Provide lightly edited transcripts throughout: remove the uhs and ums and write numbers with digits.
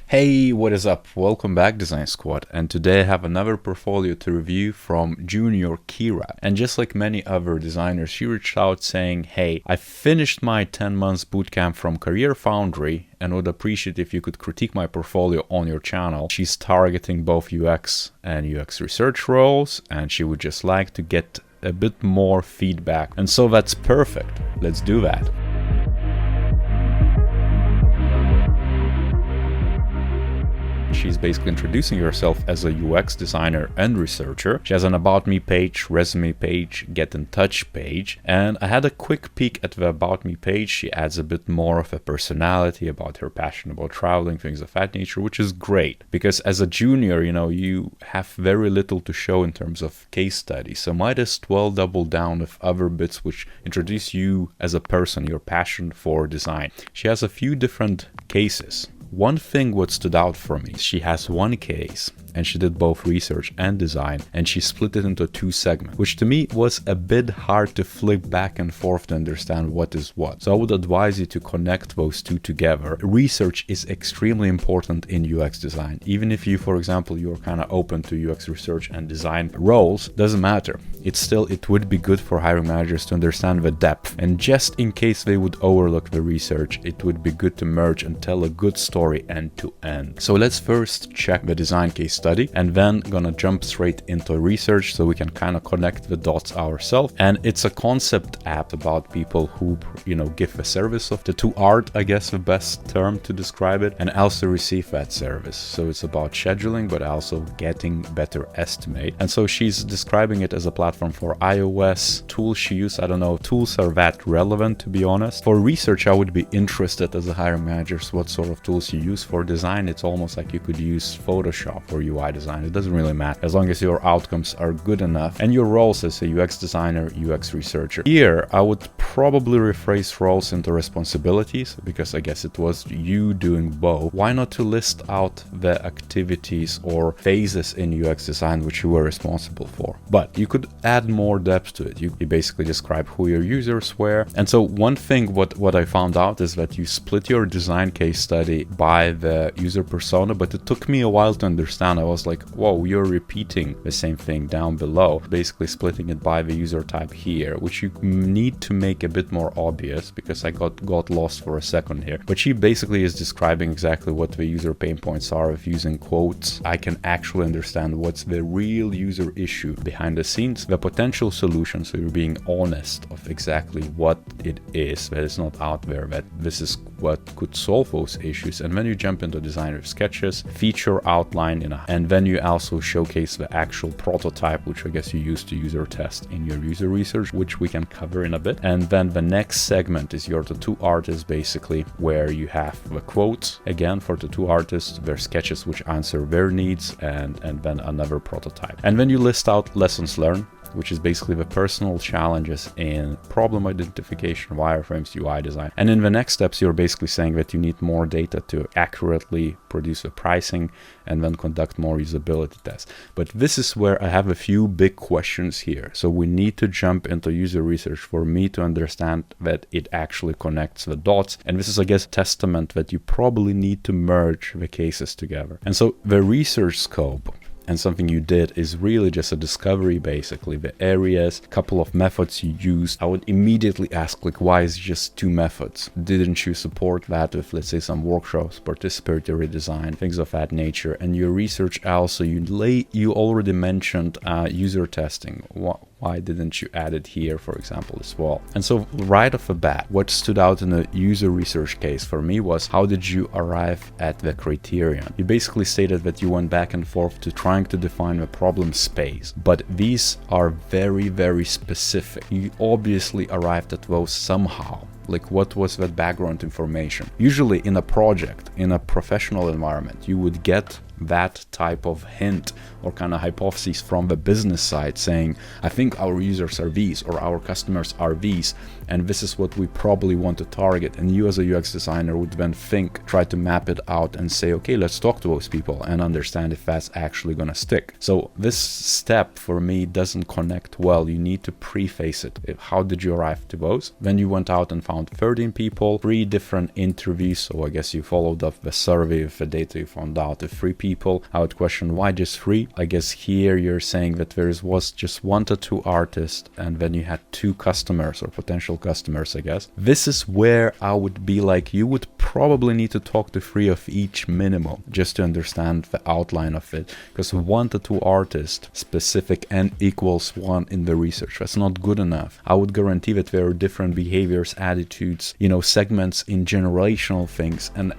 Hey, what is up? Welcome back, Design Squad. And today I have another portfolio to review from Junior Kira. And just like many other designers, she reached out saying, hey, I finished my 10 months bootcamp from Career Foundry and would appreciate if you could critique my portfolio on your channel. She's targeting both UX and UX research roles, and she would just like to get a bit more feedback. And so that's perfect. Let's do that. She's basically introducing herself as a UX designer and researcher. She has an About Me page, resume page, Get in Touch page, and I had a quick peek at the About Me page. She adds a bit more of a personality about her passion about traveling, things of that nature, which is great because as a junior, you have very little to show in terms of case studies. So might as well double down with other bits which introduce you as a person, your passion for design. She has a few different cases. One thing what stood out for me, she has one case and she did both research and design, and she split it into two segments, which to me was a bit hard to flip back and forth to understand what is what. So I would advise you to connect those two together. Research is extremely important in UX design. Even if you, for example, you're kind of open to UX research and design roles, doesn't matter. It would be good for hiring managers to understand the depth. And just in case they would overlook the research, it would be good to merge and tell a good story end to end. So let's first check the design case study and then gonna jump straight into research so we can kind of connect the dots ourselves. And it's a concept app about people who, give a service of the to art, I guess the best term to describe it, and also receive that service. So it's about scheduling, but also getting better estimate. And so she's describing it as a platform for iOS. Tools she used, I don't know, tools are that relevant to be honest. For research, I would be interested as a hiring manager what sort of tools you use. For design, it's almost like you could use Photoshop for UI design. It doesn't really matter as long as your outcomes are good enough and your roles as a UX designer, UX researcher. Here, I would probably rephrase roles into responsibilities because I guess it was you doing both. Why not to list out the activities or phases in UX design which you were responsible for? But you could add more depth to it. You basically describe who your users were. And so one thing what I found out is that you split your design case study by the user persona, but it took me a while to understand. I was like, whoa, you're repeating the same thing down below, basically splitting it by the user type here, which you need to make a bit more obvious because I got lost for a second here. But she basically is describing exactly what the user pain points are. If using quotes, I can actually understand what's the real user issue behind the scenes, the potential solution. So you're being honest of exactly what it is that is not out there, that this is what could solve those issues. And then you jump into designer sketches, feature outline, and then you also showcase the actual prototype, which I guess you use to user test in your user research, which we can cover in a bit. And then the next segment is your tattoo artist, basically, where you have the quotes again for tattoo artists, their sketches which answer their needs, and then another prototype. And then you list out lessons learned, which is basically the personal challenges in problem identification, wireframes, UI design. And in the next steps, you're basically saying that you need more data to accurately produce the pricing and then conduct more usability tests. But this is where I have a few big questions here. So we need to jump into user research for me to understand that it actually connects the dots. And this is, I guess, a testament that you probably need to merge the cases together. And so the research scope and something you did is really just a discovery, basically the areas, couple of methods you used. I would immediately ask, like, why is it just two methods? Didn't you support that with, let's say, some workshops, participatory design, things of that nature? And your research also, you already mentioned user testing. Why didn't you add it here, for example, as well? And so right off the bat, what stood out in the user research case for me was, how did you arrive at the criterion? You basically stated that you went back and forth to trying to define the problem space, but these are very, very specific. You obviously arrived at those somehow. Like, what was that background information? Usually in a project, in a professional environment, you would get that type of hint or kind of hypothesis from the business side saying, I think our users are these or our customers are these, and this is what we probably want to target. And you as a UX designer would then try to map it out and say, okay, let's talk to those people and understand if that's actually going to stick. So this step for me doesn't connect well. You need to preface it. How did you arrive to those? Then you went out and found 13 people, 3 different interviews. So I guess you followed up the survey with the data you found out of 3 people. I would question, why just 3? I guess here you're saying that there was just 1 to 2 artists, and then you had 2 customers or potential customers, I guess. This is where I would be like, you would probably need to talk to 3 of each minimum just to understand the outline of it, because 1 to 2 artists specific and equals 1 in the research, that's not good enough. I would guarantee that there are different behaviors, attitudes, segments in generational things and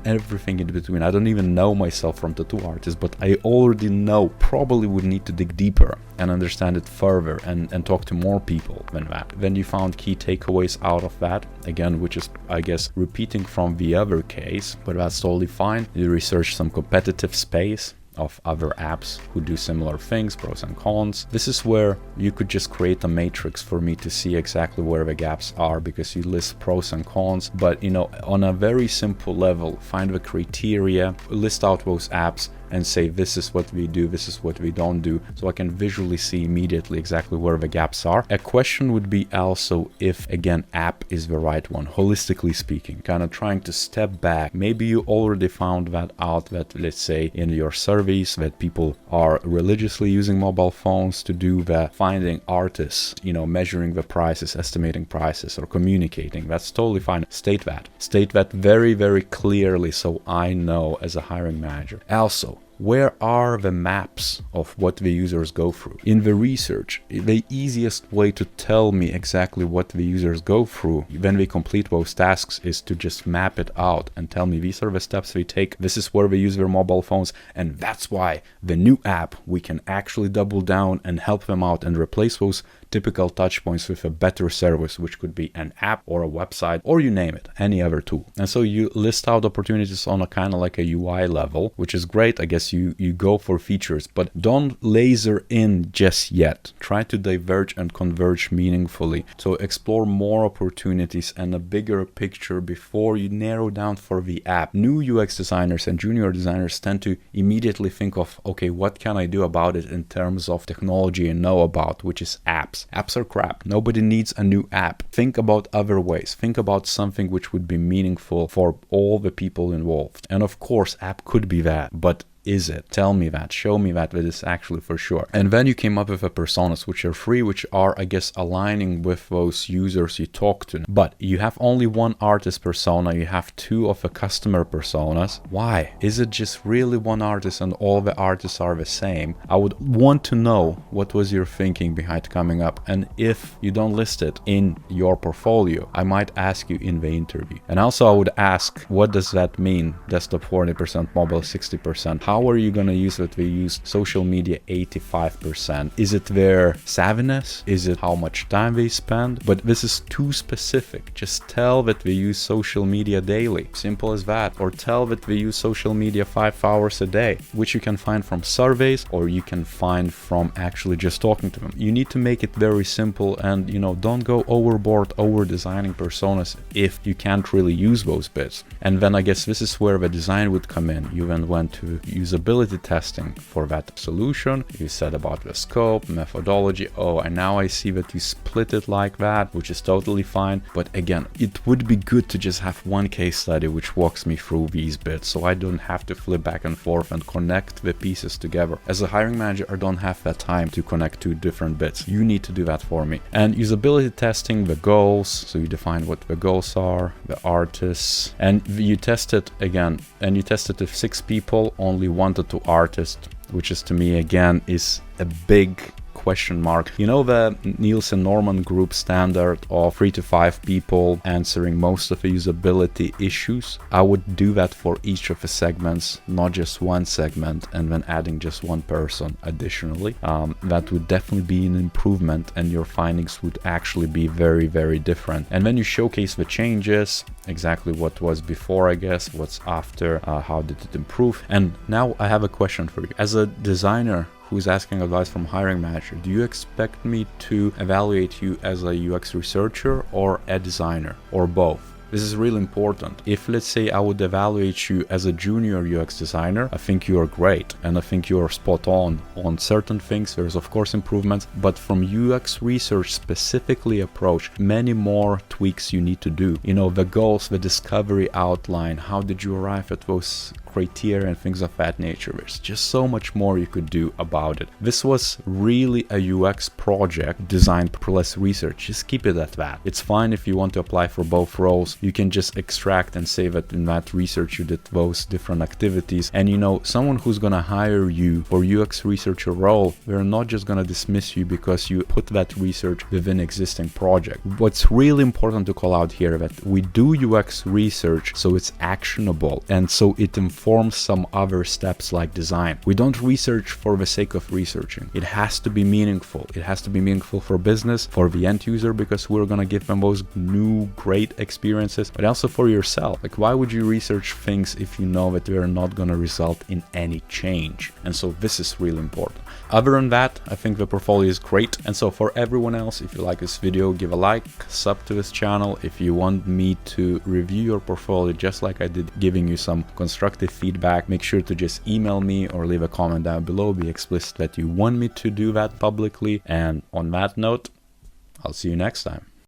everything in between. I don't even know myself from the 2 artists, but I already know, probably would need to dig deeper and understand it further and talk to more people than that. Then you found key takeaways out of that, again, which is, I guess, repeating from the other case, but that's totally fine. You research some competitive space of other apps who do similar things, pros and cons. This is where you could just create a matrix for me to see exactly where the gaps are, because you list pros and cons, but on a very simple level, find the criteria, list out those apps and say, this is what we do, this is what we don't do, so I can visually see immediately exactly where the gaps are. A question would be also if, again, app is the right one, holistically speaking, kind of trying to step back. Maybe you already found that out, that let's say in your surveys that people are religiously using mobile phones to do the finding artists, measuring the prices, estimating prices, or communicating. That's totally fine. State that very, very clearly, so I know as a hiring manager. Also, where are the maps of what the users go through? In the research, the easiest way to tell me exactly what the users go through when we complete those tasks is to just map it out and tell me these are the steps we take, this is where we use their mobile phones, and that's why the new app, we can actually double down and help them out and replace those typical touch points with a better service, which could be an app or a website, or you name it, any other tool. And so you list out opportunities on a kind of like a UI level, which is great. I guess you go for features, but don't laser in just yet. Try to diverge and converge meaningfully. So explore more opportunities and a bigger picture before you narrow down for the app. New UX designers and junior designers tend to immediately think of, okay, what can I do about it in terms of technology and know about, which is apps. Apps are crap. Nobody needs a new app. Think about other ways. Think about something which would be meaningful for all the people involved. And of course, app could be that, but is it? Tell me that, show me that is actually for sure. And then you came up with a personas, which are free, which are, I guess, aligning with those users you talk to. But you have only 1 artist persona, you have 2 of a customer personas. Why? Is it just really 1 artist and all the artists are the same? I would want to know what was your thinking behind coming up. And if you don't list it in your portfolio, I might ask you in the interview. And also I would ask, what does that mean? Desktop 40%, mobile 60%. How are you going to use it? We use social media 85%. Is it their savviness? Is it how much time they spend? But this is too specific. Just tell that we use social media daily. Simple as that. Or tell that we use social media 5 hours a day, which you can find from surveys or you can find from actually just talking to them. You need to make it very simple and, don't go overboard over designing personas if you can't really use those bits. And then I guess this is where the design would come in. You then went to usability testing for that solution. You said about the scope, methodology. Oh, and now I see that you split it like that, which is totally fine. But again, it would be good to just have 1 case study which walks me through these bits, so I don't have to flip back and forth and connect the pieces together. As a hiring manager, I don't have that time to connect 2 different bits. You need to do that for me. And usability testing, the goals. So you define what the goals are, the artists, and you test it again. And you test it with 6 people, only 1 to 2 artists, which is to me again is a big question mark. You know the Nielsen Norman Group standard of 3 to 5 people answering most of the usability issues? I would do that for each of the segments, not just one segment, and then adding just one person additionally. That would definitely be an improvement, and your findings would actually be very, very different. And then you showcase the changes, exactly what was before, I guess, what's after, how did it improve. And now I have a question for you. As a designer who's asking advice from hiring manager, do you expect me to evaluate you as a UX researcher or a designer, or both? This is really important. If, let's say, I would evaluate you as a junior UX designer, I think you are great and I think you are spot on certain things. There's of course improvements, but from UX research specifically approach, many more tweaks you need to do. You know, the goals, the discovery outline, how did you arrive at those criteria and things of that nature. There's just so much more you could do about it. This was really a UX project designed for less research. Just keep it at that. It's fine if you want to apply for both roles. You can just extract and say that in that research you did those different activities. And you know, someone who's gonna hire you for UX researcher role, they're not just gonna dismiss you because you put that research within existing project. What's really important to call out here that we do UX research so it's actionable and so it informs some other steps like design. We don't research for the sake of researching. It has to be meaningful. It has to be meaningful for business, for the end user, because we're gonna give them those new great experiences, but also for yourself. Like, why would you research things if you know that they're not gonna result in any change? And so this is really important. Other than that, I think the portfolio is great. And so for everyone else, if you like this video, give a like, sub to this channel. If you want me to review your portfolio just like I did giving you some constructive feedback, make sure to just email me or leave a comment down below. Be explicit that you want me to do that publicly. And on that note, I'll see you next time.